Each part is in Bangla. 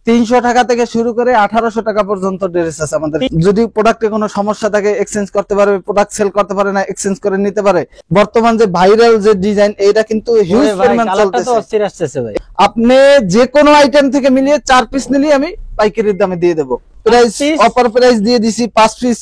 300 টাকা থেকে শুরু করে 1800 টাকা পর্যন্ত ড্রেস আছে আমাদের। যদি প্রোডাক্টে কোনো সমস্যা থাকে এক্সচেঞ্জ করতে পারবে, প্রোডাক্ট সেল করতে পারে না এক্সচেঞ্জ করে নিতে পারে। বর্তমান যে ভাইরাল যে ডিজাইন এটা কিন্তু হিউজ পরিমাণ চলতেছে ভাই। আপনি যে কোনো আইটেম থেকে মিলিয়ে 4 পিস নিলে আমি পাইকারির দামে দিয়ে দেব। প্রাইস অফার প্রাইস দিয়ে দিছি 5 পিস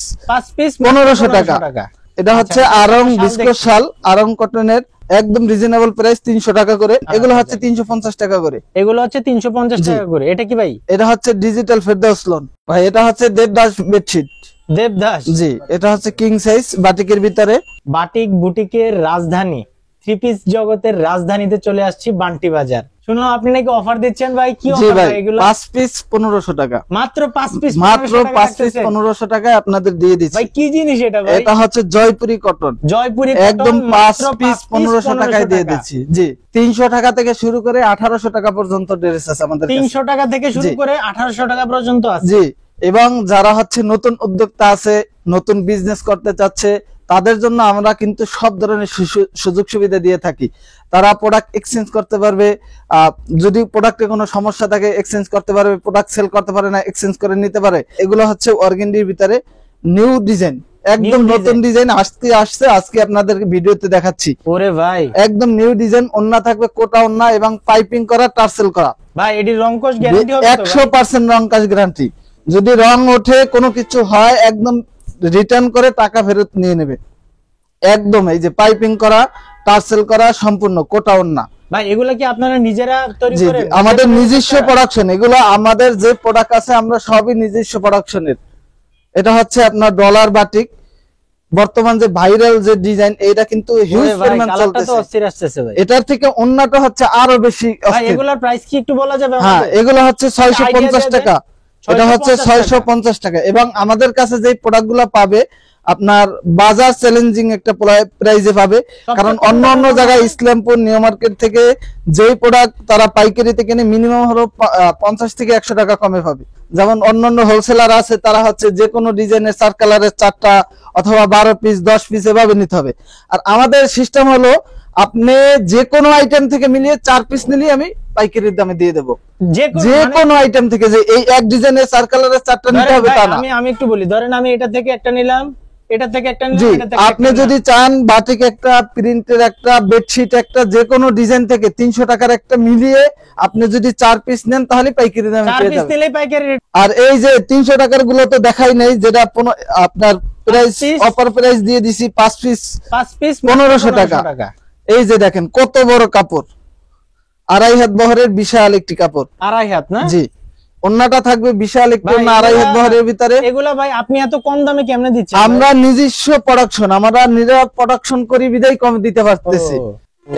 1500 টাকা। এটা হচ্ছে আরং বিস্কো শাল, আরং কটনের একদম রিজনেবল প্রাইস 300 টাকা করে। এগুলো হচ্ছে 350 টাকা করে। এগুলো হচ্ছে 350 টাকা করে। এটা কি ভাই? এটা হচ্ছে ডিজিটাল ফেরদাউস লোন ভাই। এটা হচ্ছে দেবদাস বেডশিট। দেবদাস, জি। এটা হচ্ছে কিং সাইজ বাটিকের ভিতরে। বাটিক বুটিকের রাজধানী, থ্রি পিস জগতের রাজধানীতে চলে আসছি বান্টি বাজার। শুনলাম আপনি নাকি অফার দিচ্ছেন ভাই, কি অফার এগুলো? 5 পিস 1500 টাকা মাত্র। 5 পিস মাত্র 5 পিস 1500 টাকায় আপনাদের দিয়ে দিচ্ছি ভাই। কি জিনিস এটা ভাই? এটা হচ্ছে জয়পুরি কটন। জয়পুরি কটন একদম 5 পিস 1500 টাকায় দিয়ে দিচ্ছি। জি। 300 টাকা থেকে শুরু করে 1800 টাকা পর্যন্ত ড্রেস আছে আমাদের। 300 টাকা থেকে শুরু করে 1800 টাকা পর্যন্ত আছে। জি। এবং যারা হচ্ছে নতুন উদ্যোক্তা আছে, নতুন বিজনেস করতে চাচ্ছে, তাদের জন্য আমরা কিন্তু সব ধরনের সুযোগ সুবিধা দিয়ে থাকি। তারা প্রোডাক্ট এক্সচেঞ্জ করতে পারবে, যদি প্রোডাক্টে কোনো সমস্যা থাকে এক্সচেঞ্জ করতে পারবে, প্রোডাক্ট সেল করতে পারে না এক্সচেঞ্জ করে নিতে পারে। এগুলো হচ্ছে অর্গেন্ডির ভিতরে নিউ ডিজাইন, একদম নতুন ডিজাইন আসছে আজকে আপনাদের ভিডিওতে দেখাচ্ছি। ওরে ভাই একদম নিউ ডিজাইন। ওন্না থাকবে কোটা ওন্না এবং পাইপিং করা, টার্সেল করা। ভাই এটি রং কোশ গ্যারান্টি হবে তো? 100% রং কোশ গ্যারান্টি। যদি রং ওঠে কোনো কিছু হয় একদম রিটার্ন করে টাকা ফেরত নিয়ে নেবে একদম। এই যে পাইপিং করা, টার্সেল করা, সম্পূর্ণ কোটা ওন্না। ভাই এগুলা কি আপনারা নিজেরা তৈরি করেন? আমাদের নিজস্ব প্রোডাকশন। এগুলো আমাদের যে প্রোডাক্ট আছে আমরা সবই নিজস্ব প্রোডাকশনের। এটা হচ্ছে আপনার ডলার বাটিক, বর্তমান যে ভাইরাল যে ডিজাইন এটা কিন্তু হিউজ পরিমাণ চলতেছে। এটার থেকে অন্যটা হচ্ছে আরো বেশি। ভাই এগুলোর প্রাইস কি একটু বলা যাবে? হ্যাঁ, এগুলো হচ্ছে 650 টাকা। এটা হচ্ছে 650 টাকা। এবং আমাদের কাছে যে প্রোডাক্টগুলো পাবে আপনার বাজার চ্যালেঞ্জিং একটা প্রাইসে পাবে। কারণ অন্য জায়গায় ইসলামপুর নিউ মার্কেট থেকে যেই প্রোডাক্ট তারা পাইকারিতে কিনে মিনিমাম হলো 50 থেকে 100 টাকা কমে পাবে। যেমন অন্যান্য হোলসেলার আছে তারা হচ্ছে যে কোনো ডিজাইনের 4 কালারের 4টা অথবা 12 পিস 10 পিস এভাবে নিতে হবে। আর আমাদের সিস্টেম হলো আপনি যে কোনো আইটেম থেকে মিলিয়ে 4 পিস নিলে আমি পাইকারির দামে দিয়ে দেবো। যে কোনো আইটেম থেকে, যে এই এক ডিজাইনের 4 কালারের 4টা নিতে হবে তা না। আমি একটু বলি, ধরেন আমি এটা থেকে একটা নিলাম, এটা থেকে একটা নিলাম, এটা থেকে আপনি যদি চান বাটিক একটা, প্রিন্টের একটা, বেডশিট একটা, যে কোনো ডিজাইন থেকে 300 টাকার একটা মিলিয়ে আপনি যদি 4 পিস নেন তাহলে পাইকারি দামে পেয়ে যাবেন। আর এই যে 300 টাকার গুলো তো দেখাই নাই, যেটা আপনার প্রাইস অফার প্রাইস দিয়ে দিছি 5 পিস 1500 টাকা। এই যে দেখেন কত বড় কাপড়, 2.5 হাত বহরের বিশাল একটি কাপড়। 2.5 হাত না? জি। ওন্নাটা থাকবে বিশাল একটু 2.5 হাত বহরের ভিতরে। এগুলা ভাই আপনি এত কম দামে কেমনে দিচ্ছেন? আমরা নিজস্ব প্রোডাকশন, আমরা নিজেরা প্রোডাকশন করি বিদায় কম দিতে পারতেছি।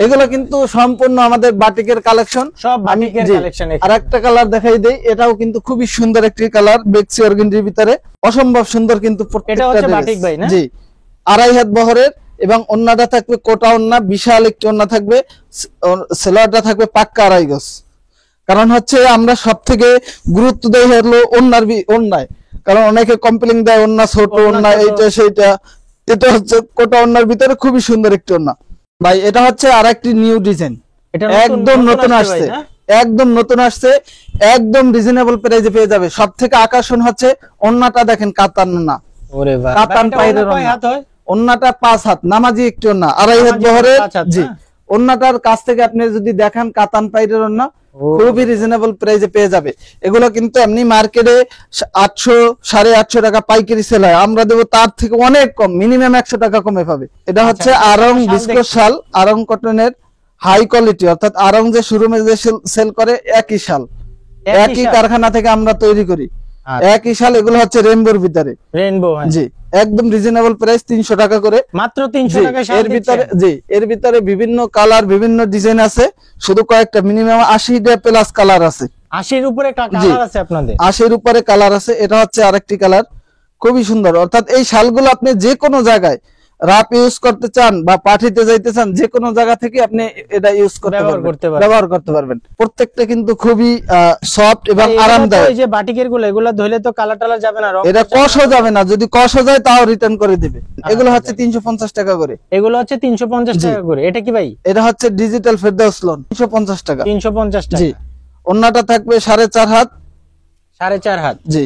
এগুলো কিন্তু সম্পূর্ণ আমাদের বাটিকের কালেকশন, সব বাটিকের কালেকশন। আরেকটা কালার দেখাই দেই, এটাও কিন্তু খুবই সুন্দর একটি কালার, বেক্সি অর্গেন্ডির ভিতরে অসম্ভব সুন্দর কিন্তু এটা হচ্ছে বাটিক ভাই না? জি। 2.5 হাত বহরের এবং ওন্নাটা থাকবে কোটা ওন্না, বিশাল একটি ওন্না থাকবে, সেলোয়ারটা থাকবে পাক্কা 2.5 গজ। কারণ হচ্ছে আমরা সব থেকে গুরুত্ব দেই হলো ওন্নায়। কারণ অনেকে কমপ্লেইন দেয় ওন্না ছোট, ওন্না এইটা সেইটা। এটা হচ্ছে কোটা ওন্নার ভিতরে খুবই সুন্দর একটি ওন্না ভাই। এটা হচ্ছে আরেকটি নিউ ডিজাইন, একদম নতুন আসছে, একদম নতুন আসছে, একদম রিজনেবল প্রাইসে পেয়ে যাবে। সব থেকে আকর্ষণ হচ্ছে ওন্নাটা দেখেন, কাতান না, কাতান পাইরের ওন্নাটা 5 হাত নামাজি একটি ওন্না, 2.5 হাত বহরের। জি। ওন্নাটার কাছ থেকে আপনি যদি দেখেন কাতান পাইরের ওন্না, খুবই রিজনেবল প্রাইসে পেয়ে যাবে। এগুলো কিন্তু এমনি মার্কেটে 800 850 টাকা পাইকারি সেল হয়, আমরা দেবো তার থেকে অনেক কম, মিনিমাম 100 টাকা কমে পাবে। এটা হচ্ছে আরং বিস্কো শাল, আরং কটনের হাই কোয়ালিটি, অর্থাৎ আরং যে শোরুমে যে সেল করে একই শাল, একই কারখানা থেকে আমরা তৈরি করি, একই শাল। এগুলো হচ্ছে রেইনবোর ভিতরে, রেইনবো। জি। একদম রিজনেবল প্রাইস 300 টাকা করে, মাত্র 300 টাকা। এর ভিতরে জি, এর ভিতরে বিভিন্ন কালার, বিভিন্ন ডিজাইন আছে, শুধু কয়েকটা, মিনিমাম 80টা প্লাস কালার আছে। 80 এর উপরে কালার আছে আপনাদের? 80 এর উপরে কালার আছে। এটা হচ্ছে আরেকটি কালার, খুবই সুন্দর। অর্থাৎ এই শালগুলো আপনি যে কোনো জায়গায় রাপ ইউজ করতে চান বা পাঠিতে যাইতে চান, যে কোনো জায়গা থেকে আপনি এটা ইউজ করতে পারবেন, ব্যবহার করতে পারবেন। প্রত্যেকটা কিন্তু খুবই সফট এবং আরামদায়ক। এই যে বাটিকের গুলো, এগুলা ধুইলে তো কালার টালার যাবে না, এটা কষও যাবে না, যদি কষও যায় তাও রিটার্ন করে দিবে। এগুলো হচ্ছে 350 টাকা করে। এগুলো হচ্ছে 350 টাকা করে। এটা কি ভাই? এটা হচ্ছে ডিজিটাল ফেরদাউস লোন, 350 টাকা। 350 টাকা। জি। ওন্নাটা থাকবে 4.5 হাত 4.5 হাত। জি,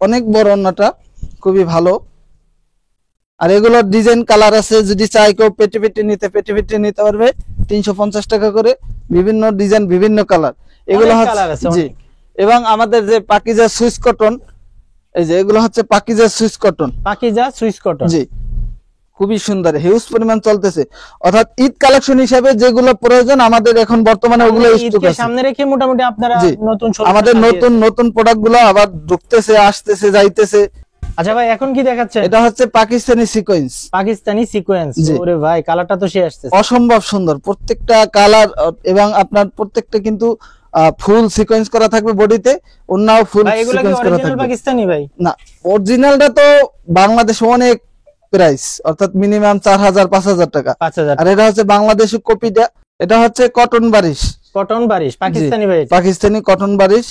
অনেক বড় ওন্নাটা, খুবই ভালো। আর এগুলোর ডিজাইন কালার আছে, যদি চাই কেউ পেটে পেটে নিতে পারবে 350 টাকা করে, বিভিন্ন ডিজাইন বিভিন্ন কালার। এগুলো অনেক হচ্ছে কালার আছে, জি। অনেক। এবং আমাদের যে পাকিজা সুইস কটন, এই যে এগুলো হচ্ছে Pakiza Swiss cotton. Pakiza Swiss cotton. জি, খুবই সুন্দর, হিউজ পরিমাণ চলতেছে। অর্থাৎ ঈদ কালেকশন হিসাবে যেগুলো প্রয়োজন আমাদের এখন বর্তমানে ওগুলো স্টক ঈদকে আছে। সামনে রেখে মোটামুটি আপনারা জি, নতুন আমাদের নতুন প্রোডাক্ট গুলো আবার ঢুকতেছে, আসতেছে, যাইতেছে। আচ্ছা ভাই, এখন কি দেখাচ্ছেন? এটা হচ্ছে পাকিস্তানি সিকোয়েন্স। পাকিস্তানি সিকোয়েন্স। জি। ওরে ভাই, কালারটা তো সে আসছে অসম্ভব সুন্দর প্রত্যেকটা কালার, এবং আপনার প্রত্যেকটা কিন্তু ফুল সিকোয়েন্স করা থাকবে বডিতে, অন্যও ফুল ভাই। এগুলো কি সিকোয়েন্স করা অরিজিনাল থাকবে। পাকিস্তানি ভাই? না, অরিজিনালটা তো বাংলাদেশে অনেক প্রাইস, অর্থাৎ মিনিমাম 4000-5000 টাকা। 5000। আর এটা হচ্ছে বাংলাদেশি কপিটা, এটা হচ্ছে কটন বারিশ। কটন বারিশ পাকিস্তানি ভাই এটা? পাকিস্তানি কটন বারিশ,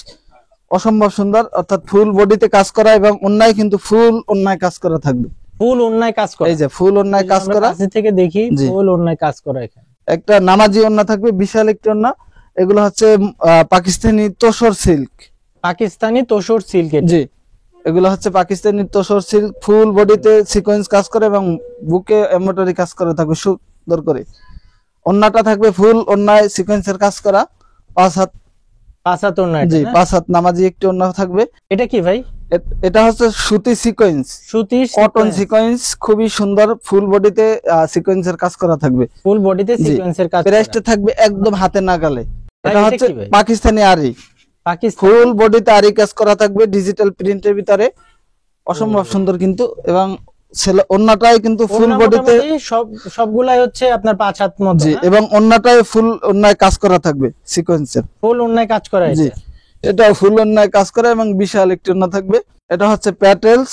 অসম্ভব সুন্দর। অর্থাৎ ফুল বডিতে কাজ করা এবং অন্যায় কিন্তু ফুল অন্যায় কাজ করা থাকবে। ফুল অন্যায় কাজ করা। এই যে ফুল অন্যায় কাজ আমরা করা, কাছে থেকে দেখি জি। ফুল অন্যায় কাজ করা এখানে। একটা নামাজি ওন্না থাকবে, বিশাল একটি ওন্না। এগুলো হচ্ছে পাকিস্তানি তোসর সিল্ক। পাকিস্তানি তোসর সিল্ক। জি, এগুলো হচ্ছে পাকিস্তানি তোসর সিল্ক, ফুল বডিতে সিকোয়েন্স কাজ করে এবং বুকে এমব্রয়ডারি কাজ করা থাকবে সুন্দর করে। ওন্নাটা থাকবে ফুল ওন্নায় সিকোয়েন্সের কাজ করা, 5 হাত। 5 হাত ওন্না এটা জি, না? 5 হাত নামাজি একটি ওন্না থাকবে। এটা কি ভাই? এটা হচ্ছে সুতি সিকোয়েন্স, সুতি কটন সিকোয়েন্স, খুবই সুন্দর। ফুল বডিতে সিকোয়েন্সের কাজ করা থাকবে। ফুল বডিতে জি। সিকোয়েন্সের কাজ করা। প্রাইসটা থাকবে একদম হাতে নাগালে। ভাই, এটা এটা হচ্ছে কি ভাই? পাকিস্তানি আরি, পাকিস্তান। ফুল বডিতে আরি কাজ করা থাকবে ডিজিটাল প্রিন্টের ভিতরে, অসম্ভব সুন্দর কিন্তু। এবং ওন্নাটাই কিন্তু ফুল ওন্না বডিতে, মোটামুটি সবগুলাই হচ্ছে আপনার 5 হাত মতো জি, না? এবং ওন্নাটাই ফুল ওন্নায় কাজ করা থাকবে সিকোয়েন্সের। ফুল অন্যায় কাজ করা জি, এটা? এটা ফুল ওন্নায় কাজ করা এবং বিশাল একটি ওন্না থাকবে। এটা হচ্ছে প্যাটেলস।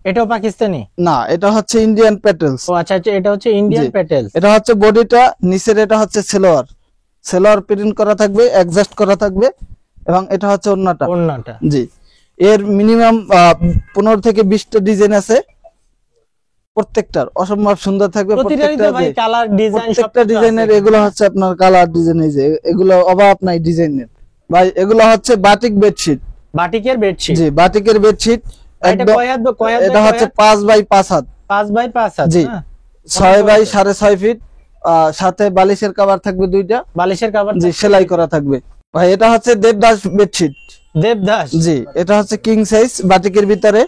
এটাও পাকিস্তানি? না, এটা হচ্ছে ইন্ডিয়ান প্যাটেলস। ও আচ্ছা আচ্ছা, এটা হচ্ছে ইন্ডিয়ান জি। প্যাটেলস। এটা হচ্ছে বডিটা, নিচের এটা হচ্ছে সেলোয়ার প্রিন্ট করা থাকবে, অ্যাডজাস্ট করা থাকবে। এবং এটা হচ্ছে ওন্নাটা। ওন্নাটা। জি, এর মিনিমাম 15 থেকে 20টা ডিজাইন আছে, প্রত্যেকটার অসম্ভব সুন্দর থাকবে। প্রতিটারই তো ভাই কালার ডিজাইন প্রত্যেকটা ডিজাইনের এগুলো হচ্ছে আপনার কালার ডিজাইন, এই যে এগুলো অভাব নাই ডিজাইনের ভাই। এগুলো হচ্ছে বাটিক বেডশিট। বাটিকের বেডশিট? জি, বাটিকের বেডশিট। এটা কয় হাত কয় হাত? এটা হচ্ছে 5x5 হাত। 5x5 হাত? জি, হ্যাঁ। 6x6.5 fit. সাথে বালিশের কভার থাকবে 2টা। বালিশের কভার? জি, সেলাই করা থাকবে ভাই। এটা হচ্ছে দেবদাস বেডশিট। দেবদাস? জি, এটা হচ্ছে কিং সাইজ বাটিকের ভিতরে,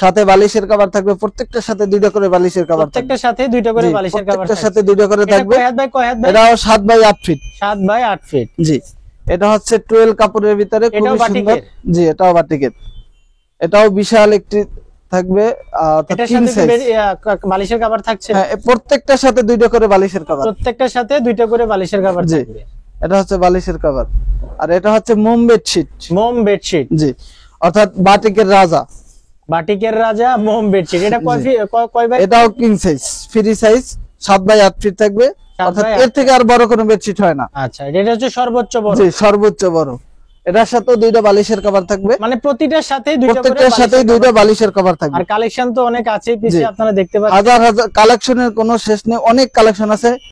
সাথে বালিশের কভার থাকবে, প্রত্যেকটার সাথে 2টা করে বালিশের কভার থাকবে। প্রত্যেকটার সাথে 2টা করে বালিশের কভার? প্রত্যেকটার সাথে 2টা করে এটা থাকবে। কয় হাত বাই কয় হাত ভাই? এটাও 7x8 ফিট। 7x8 fit. জি, এটা হচ্ছে 12 কাপড়ের ভিতরে, এটাও খুবই সুন্দর। বাটিকের? জি, এটাও বাটিকের। এটাও বিশাল একটি থাকবে, এটার কিং সাথে সাইজ। বালিশের কভার থাকছে? হ্যাঁ, প্রত্যেকটার সাথে 2টা করে বালিশের কভার। প্রত্যেকটার সাথে 2টা করে বালিশের কভার জি, থাকবে। এটা হচ্ছে বালিশের কভার। আর এটা হচ্ছে মোম বেডশিট। মোম বেডশিট? জি, অর্থাৎ বাটিকের রাজা। বাটিকের রাজা মোম বেডশিট। এটা কয় বাই? এটাও king size, free size, 7x8 feet থাকবে। 7x8 অর্থাৎ এর থেকে আর বড় কোনো বেডশিট হয় না। আচ্ছা, এটা হচ্ছে সর্বোচ্চ বড়? জি, সর্বোচ্চ বড়। এটার সাথেও 2টা বালিশের কভার থাকবে। মানে প্রতিটার সাথে 2টা করে প্রত্যেকটার সাথেই 2টা বালিশের কভার থাকবে। আর কালেকশন তো অনেক আছে পিছে, জি। আপনারা দেখতে পাচ্ছেন। হাজার কালেকশনের কোনো শেষ নেই, অনেক কালেকশন আছে।